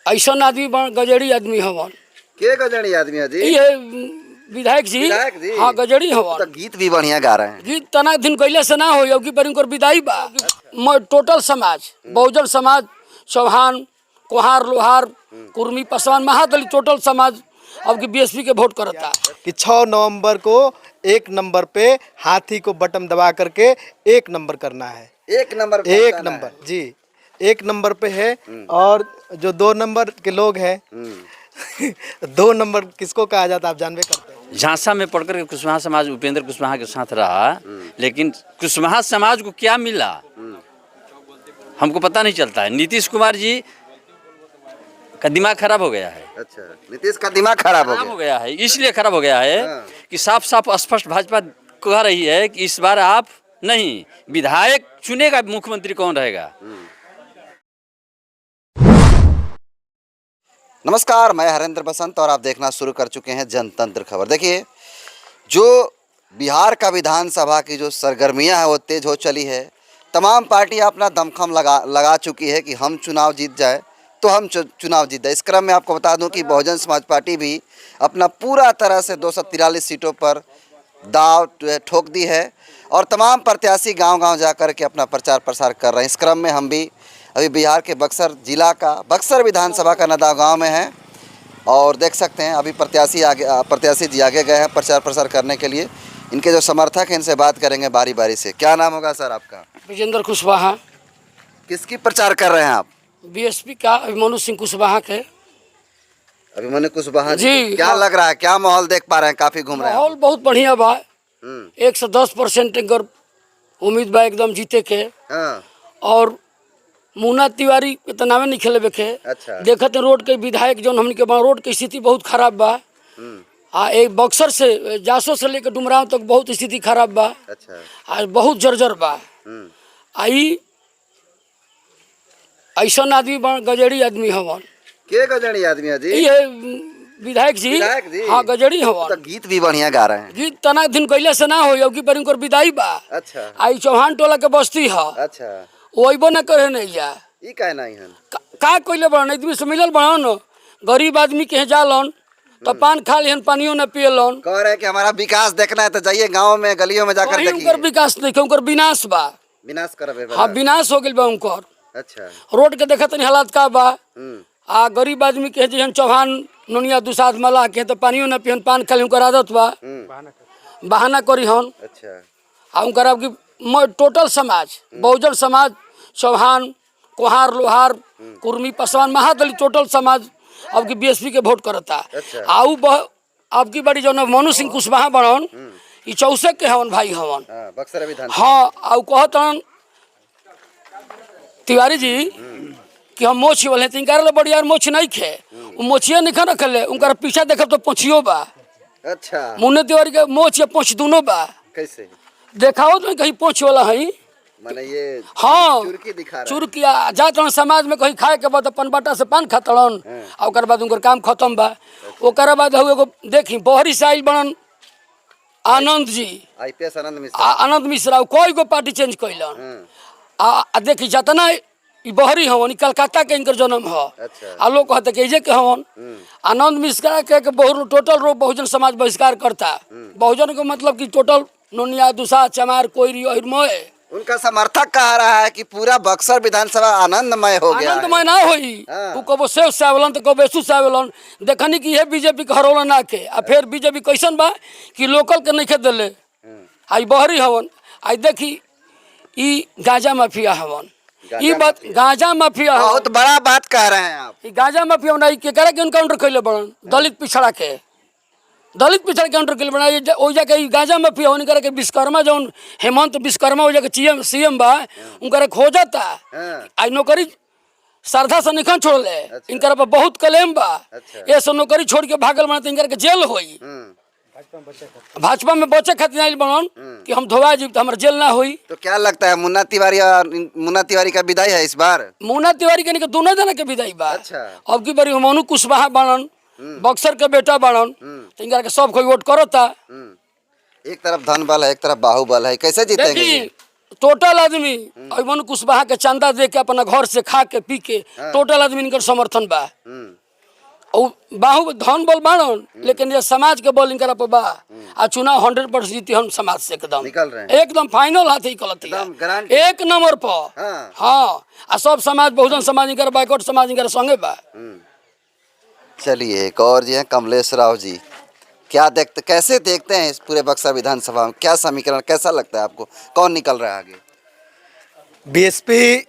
ऐसा आदमी गजड़ी आदमी हवन। के गजड़ी आदमी है जी? ये विधायक जी। हाँ गजड़ी हवन। तो गीत भी बढ़िया गा रहे हैं। गीत तना दिन कैले से ना हो कि पर इनकर विदाई बा। टोटल समाज बहुजन समाज चौहान कुहार लोहार कुर्मी पासवान महादलित टोटल समाज अब की बीएसपी के वोट करता कि 6 नवंबर को 1 नंबर पे हाथी को बटन दबा करके 1 नंबर करना है। 1 नंबर 1 नंबर जी 1 नंबर पे है। और जो 2 नंबर के लोग हैं 2 नंबर किसको कहा जाता है आप जानबे करते हैं। झांसा में पढ़कर के कुशवाहा समाज उपेंद्र कुशवाहा के साथ रहा, लेकिन कुशवाहा समाज को क्या मिला हमको पता नहीं चलता है। नीतीश कुमार जी का दिमाग खराब हो गया है। अच्छा, नीतीश का दिमाग खराब हो गया है, इसलिए खराब हो गया है कि साफ साफ स्पष्ट भाजपा कह रही है कि इस बार आप नहीं, विधायक चुनेगा मुख्यमंत्री कौन रहेगा। नमस्कार, मैं हरेंद्र बसंत और आप देखना शुरू कर चुके हैं जनतंत्र खबर। देखिए, जो बिहार का विधानसभा की जो सरगर्मियां हैं वो तेज हो चली है। तमाम पार्टियां अपना दमखम लगा चुकी है कि हम चुनाव जीत जाए तो हम चुनाव जीत जाए। इस क्रम में आपको बता दूं कि बहुजन समाज पार्टी भी अपना पूरा तरह से 243 सीटों पर दाव ठोक दी है और तमाम प्रत्याशी गांव-गांव जाकर के अपना प्रचार प्रसार कर रहे हैं। इस क्रम में हम भी अभी बिहार के बक्सर जिला का बक्सर विधानसभा का नदाव गाँव में है और देख सकते हैं अभी प्रत्याशी जी आगे गए हैं प्रचार प्रसार करने के लिए। इनके जो समर्थक हैं इनसे बात करेंगे बारी बारी से। क्या नाम होगा सर आपका? विजेंद्र कुशवाहा। किसकी प्रचार कर रहे हैं आप? बीएसपी का अभिमन्यु सिंह कुशवाहा के। अभिमन्यु कुशवाहा जी। क्या लग रहा है, क्या माहौल देख पा रहे हैं? काफी घूम रहे हैं। माहौल बहुत बढ़िया बा। 110% उम्मीद बा एकदम जीते के। और मुन्ना तिवारी के तो नामे नहीं खेले के। अच्छा। देखते रोड के विधायक जो हमने के रोड की स्थिति बहुत खराब बा। एक बक्सर से जासो से लेकर डुमराव तक बहुत स्थिति खराब बा। अच्छा। आज बहुत जर्जर बा। आई ऐसा आदमी गजड़ी आदमी हवन। के गजड़ी आदमी है जी? ये विधायक जी। हाँ गजड़ी हवन। तो गीत भी बढ़िया गा रहे हैं। गीत तना दिन कैले से ना हो कि पर इनकर विदाई बा। अच्छा। आई चौहान टोला के बस्ती है। अच्छा। वही न करे नहीं जा ई काहे नहीं हन का कोइले बड़न आदमी से मिलल बड़न गरीब आदमी के जालन तो पान खा लिहन पानियो न पियलन। कह रहे कि हमारा विकास देखना है तो जाइए गांव में गलियों में जाकर देखिए। उनकर विकास नहीं, उनकर विनाश बा। विनाश करबे। हाँ विनाश हो गेल बा उनकर। अच्छा। रोड के देखत नहीं हालात का बा। आ गरीब आदमी के जहन चौहान नोनिया दुसाद मला के तो पानियो न पियन पान खा उनकर आदत बा बहाना करी हन। अच्छा। आ उनकर अब की टोटल समाज बहुजन समाज चौहान कुहार लोहार कुर्मी पासवान महादलित टोटल समाज अब की बीएसपी के वोट करता। आउ अब की बड़ी जो मनु सिंह कुशवाहा बनन ई चौसक के हवन भाई हवन। बक्सर विधान। हाँ आउ कहतन तिवारी जी कि हम मोछ वाले तिनकार बड़ी यार मोछ नहीं खे मोछिया नहीं खा रखले उनका पीछा देखब तो पोछियो बा। अच्छा। मुन्ने तिवारी के मोछ या पोछ दोनों बा। कैसे देखाओ तो कहीं पोछ वाला है माने ये। हाँ चुरकी दिखा रहा चुरकिया जातन समाज में कहीं खाए के बाद अपन बाटा से पान खातलन और ओकर बाद उनकर काम खत्म बा। ओकर बाद हो एगो देखी बहरी से आइल बनन आनंद जी आईपीएस आनंद मिश्रा कोई गो पार्टी चेंज कैलन। आ देखी जतना ई बहरी हवन ई कलकत्ता के इनकर जन्म ह। अच्छा। आ लोग कहते कि के हवन आनंद मिश्रा के बहुत टोटल रो बहुजन समाज बहिष्कार करता। बहुजन को मतलब कि टोटल नोनिया दुसा चमार कोईरी और मोए। उनका समर्थक कह रहा है कि पूरा बक्सर विधानसभा आनंदमय हो गया। आनंदमय ना होई उ कबो सेव सावलन तो कबो बेसु सावलन देखनी कि ये बीजेपी के हरोलन ना के आ फिर बीजेपी कैसन बा कि लोकल के नहीं देले। आई बहरी हवन आई देखी ई गांजा माफिया हवन। ई बात गांजा माफिया बहुत बड़ा बात कह रहे हैं आप। ई गांजा माफिया ना के करे के एनकाउंटर कैले बड़न दलित पिछड़ा के काउंटर के बना ओ जाके गांजा माफिया होने करे के विश्वकर्मा जौन हेमंत विश्वकर्मा हो जाके सीएम बा उनकर खोजता। आई नौकरी श्रद्धा से निखन छोड़ले। इनकर पर बहुत क्लेम बा। ये सब नौकरी छोड़ के भागल बना तो इनकर के जेल होई। भाजपा में बचे खातिर आइल बनन कि हम धोवा जी तो हमारे जेल ना हुई। तो क्या लगता है मुन्ना तिवारी का विदाई है इस बार? मुन्ना तिवारी के दोनों जना के विदाई बा। अच्छा। अब की बारी मनु कुशवाहा बनन बक्सर के बेटा बनन तो इनका के सब कोई वोट करता। एक तरफ धन बल है एक तरफ बाहुबल है, कैसे जीतेंगे? टोटल आदमी अभिमन्यु कुशवाहा के चंदा दे के अपना घर से खा के पी के टोटल आदमी इनकर समर्थन बा। और बाहु धन बल बाणन, लेकिन ये समाज के बल इनकर पर बा। आ चुनाव 100% जीती हम समाज से एकदम निकल रहे हैं। एकदम फाइनल हाथ ही कलती एकदम गारंटी। एक नंबर पर। हाँ आ सब समाज बहुजन समाज इनकर बाइकआउट समाज इनकर संगे बा। चलिए एक और जी हैं कमलेश राव जी, कैसे देखते हैं इस पूरे बक्सर विधानसभा में, क्या समीकरण कैसा लगता है आपको, कौन निकल रहा है आगे? बीएसपी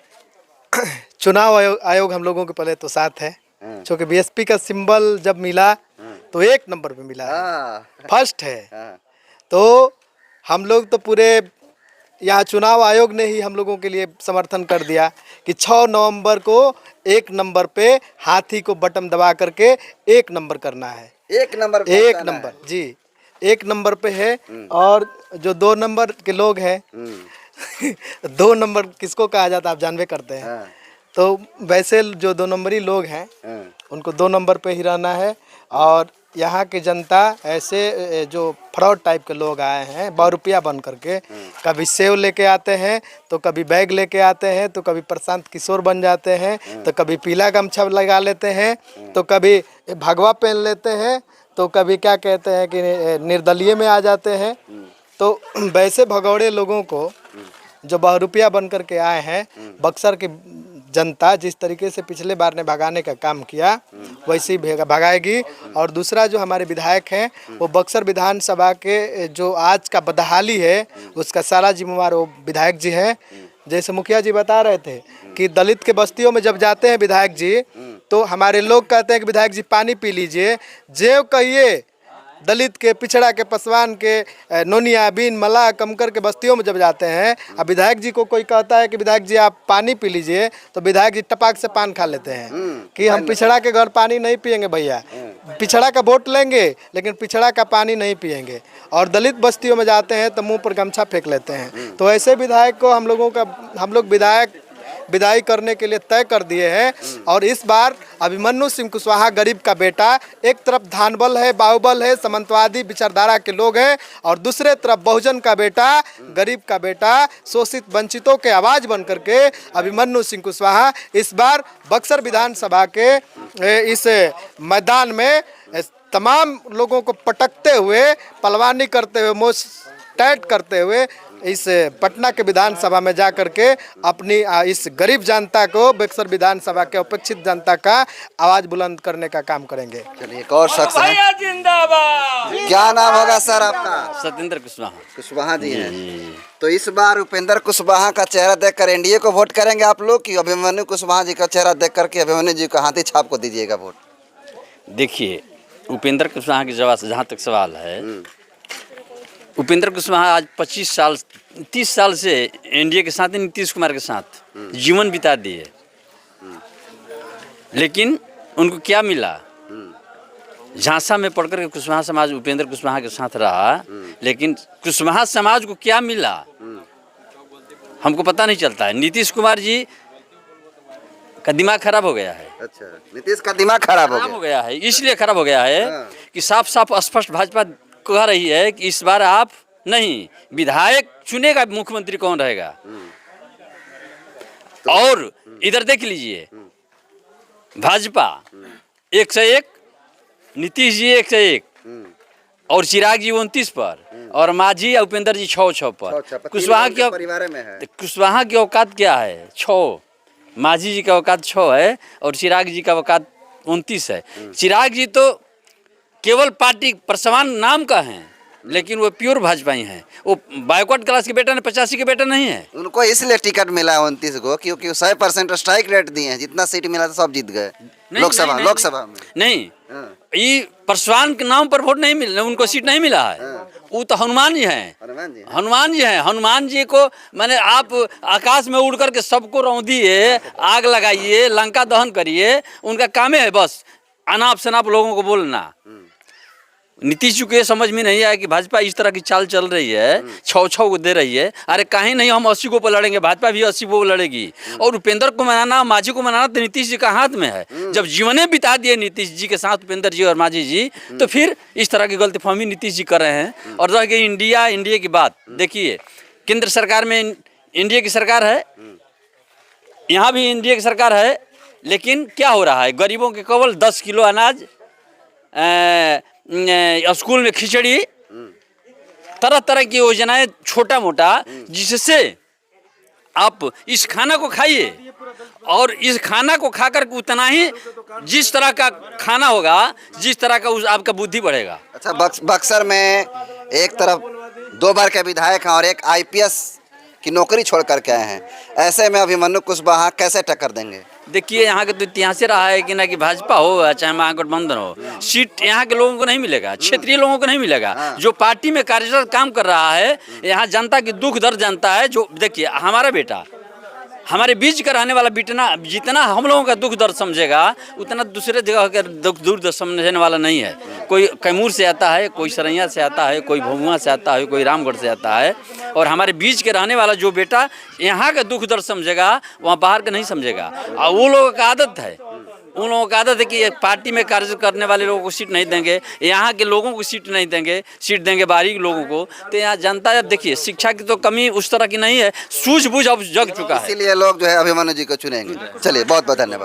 चुनाव आयोग हम लोगों के पहले तो साथ है, क्योंकि बीएसपी का सिंबल जब मिला तो एक नंबर पे मिला है, फर्स्ट है। तो हम लोग तो पूरे यहाँ चुनाव आयोग ने ही हम लोगों के लिए समर्थन कर दिया कि 6 नवंबर को एक नंबर पे हाथी को बटन दबा करके एक नंबर करना है। एक नंबर जी, एक नंबर पे है। और जो 2 नंबर के लोग हैं 2 नंबर किसको कहा जाता है आप जानबे करते हैं। तो वैसे जो 2 नंबरी लोग हैं उनको 2 नंबर पे ही रहना है। और यहाँ की जनता ऐसे जो फ्रॉड टाइप के लोग आए हैं 100 रुपया बन करके, कभी सेव लेके आते हैं तो कभी बैग लेके आते हैं, तो कभी प्रशांत किशोर बन जाते हैं, तो कभी पीला गमछा लगा लेते हैं, तो कभी भगवा पहन लेते हैं, तो कभी क्या कहते हैं कि निर्दलीय में आ जाते हैं। तो वैसे भगौड़े लोगों को जो 100 रुपया बन करके आए हैं, बक्सर की जनता जिस तरीके से पिछले बार ने भगाने का काम किया वैसे ही भगाएगी। और दूसरा जो हमारे विधायक हैं वो बक्सर विधानसभा के जो आज का बदहाली है उसका सारा जिम्मेवार वो विधायक जी हैं। जैसे मुखिया जी बता रहे थे कि दलित के बस्तियों में जब जाते हैं विधायक जी, तो हमारे लोग कहते हैं कि विधायक जी पानी पी लीजिए, जेव कहिए दलित के, पिछड़ा के, पसवान के, नोनिया, बीन, मला, कमकर के बस्तियों में जब जाते हैं, अब विधायक जी को कोई कहता है कि विधायक जी आप पानी पी लीजिए, तो विधायक जी टपाक से पान खा लेते हैं कि हम पिछड़ा के घर पानी नहीं पियेंगे भैया, पिछड़ा का वोट लेंगे लेकिन पिछड़ा का पानी नहीं पियेंगे। और दलित बस्तियों में जाते हैं तो मुंह पर गमछा फेंक लेते हैं। तो ऐसे विधायक को हम लोग विधायक विदाई करने के लिए तय कर दिए हैं। और इस बार अभिमन्यु सिंह कुशवाहा गरीब का बेटा, एक तरफ धानबल है, बाहुबल है, सामंतवादी विचारधारा के लोग हैं, और दूसरे तरफ बहुजन का बेटा, गरीब का बेटा, शोषित वंचितों के आवाज़ बन करके अभिमन्यु सिंह कुशवाहा इस बार बक्सर विधानसभा के इस मैदान में तमाम लोगों को पटकते हुए, पलवानी करते हुए, मोच टाइट करते हुए इस पटना के विधानसभा में जा करके अपनी इस गरीब जनता को, बक्सर विधानसभा के उपेक्षित जनता का आवाज बुलंद करने का काम करेंगे। चलिए एक और शख्स है, क्या नाम होगा सर आपका? सत्येंद्र कुशवाहा। कुशवाहा जी हैं। तो इस बार उपेंद्र कुशवाहा का चेहरा देखकर एनडीए को वोट करेंगे आप लोग, कि अभिमन्यु कुशवाहा जी का चेहरा देख करके अभिमन्यु जी को हाथी छाप को दीजिएगा वोट? देखिए, उपेंद्र कुशवाहा की जहाँ तक सवाल है, उपेंद्र कुशवाहा आज 30 साल से एनडीए के साथ, नीतीश कुमार के साथ जीवन बिता दिए, लेकिन उनको क्या मिला? झांसा में पढ़कर के कुशवाहा समाज उपेंद्र कुशवाहा के साथ रहा, लेकिन कुशवाहा समाज को क्या मिला हमको पता नहीं चलता है। नीतीश कुमार जी का दिमाग खराब हो गया है। अच्छा, नीतीश का दिमाग खराब हो गया है, इसलिए खराब हो गया है कि साफ साफ स्पष्ट भाजपा कह रही है कि इस बार आप नहीं, विधायक चुनेगा मुख्यमंत्री कौन रहेगा। और इधर देख लीजिए, भाजपा 101, नीतीश जी 101, और चिराग जी 29 पर, और माझी और उपेंद्र जी 6 पर। कुशवाहा की औकात क्या है? 6। माझी जी का औकात 6 है और चिराग जी का औकात 29 है। चिराग जी तो केवल पार्टी प्रसवान नाम का हैं, लेकिन वो प्योर भाजपाई हैं। वो बैकवर्ड क्लास के बेटा ने 85 के बेटा नहीं है। उनको इसलिए टिकट मिला है 29 को, क्योंकि 100% स्ट्राइक रेट दिए हैं। जितना सीट मिला था सब जीत गए लोकसभा में। नहीं, ये प्रसवान के नाम पर वोट नहीं मिला, उनको सीट नहीं मिला है। वो तो हनुमान जी हैं। हनुमान जी को मैंने, आप आकाश में उड़ करके सबको रौंदिए, आग लगाइए, लंका दहन करिए, उनका काम है बस अनाप शनाप लोगों को बोलना। नीतीश जी को समझ में नहीं आया कि भाजपा इस तरह की चाल चल रही है, 6 को दे रही है। अरे कहीं नहीं, हम 80 को पर लड़ेंगे, भाजपा भी 80 को लड़ेगी। और उपेंद्र को मनाना, माझी को मनाना तो नीतीश जी का हाथ में है। जब जीवने बिता दिए नीतीश जी के साथ उपेंद्र जी और माझी जी, तो फिर इस तरह की गलतफहमी नीतीश जी कर रहे हैं। और रह गई इंडिया की बात, देखिए केंद्र सरकार में एनडीए की सरकार है, यहाँ भी एनडीए की सरकार है, लेकिन क्या हो रहा है, गरीबों के केवल 10 किलो अनाज, स्कूल में खिचड़ी, तरह तरह की योजनाएं छोटा मोटा, जिससे आप इस खाना को खाइए और इस खाना को खाकर उतना ही जिस तरह का खाना होगा, जिस तरह का उस आपका बुद्धि बढ़ेगा। अच्छा, बक्सर में एक तरफ 2 बार के विधायक हैं और एक आईपीएस की नौकरी छोड़ करके आए हैं, ऐसे में अभिमन्यु कुशवाहा कैसे टक्कर देंगे? देखिए, यहाँ के तो इतिहास से रहा है कि ना कि भाजपा हो चाहे महागठबंधन हो, सीट यहाँ के लोगों को नहीं मिलेगा, क्षेत्रीय लोगों को नहीं मिलेगा। जो पार्टी में कार्यरत काम कर रहा है, यहाँ जनता की दुख दर्द जानता है। जो देखिए, हमारा बेटा हमारे बीच का रहने वाला बेटा जितना हम लोगों का दुख दर्द समझेगा, उतना दूसरे जगह का दुख दर्द समझने वाला नहीं है। कोई कैमूर से आता है, कोई सरैया से आता है, कोई भभुआ से आता है, कोई रामगढ़ से आता है, और हमारे बीच के रहने वाला जो बेटा यहाँ का दुख दर्द समझेगा, वहाँ बाहर का नहीं समझेगा। और वो लोगों का आदत है, उन लोगों का आदत है कि एक पार्टी में कार्य करने वाले लोगों को सीट नहीं देंगे, यहाँ के लोगों को सीट नहीं देंगे, सीट देंगे बाहरी के लोगों को। तो यहाँ जनता, अब देखिए, शिक्षा की तो कमी उस तरह की नहीं है, सूझबूझ अब जग चुका है, इसीलिए लोग जो है अभिमन्यु जी को चुनेंगे। चलिए, बहुत बहुत धन्यवाद।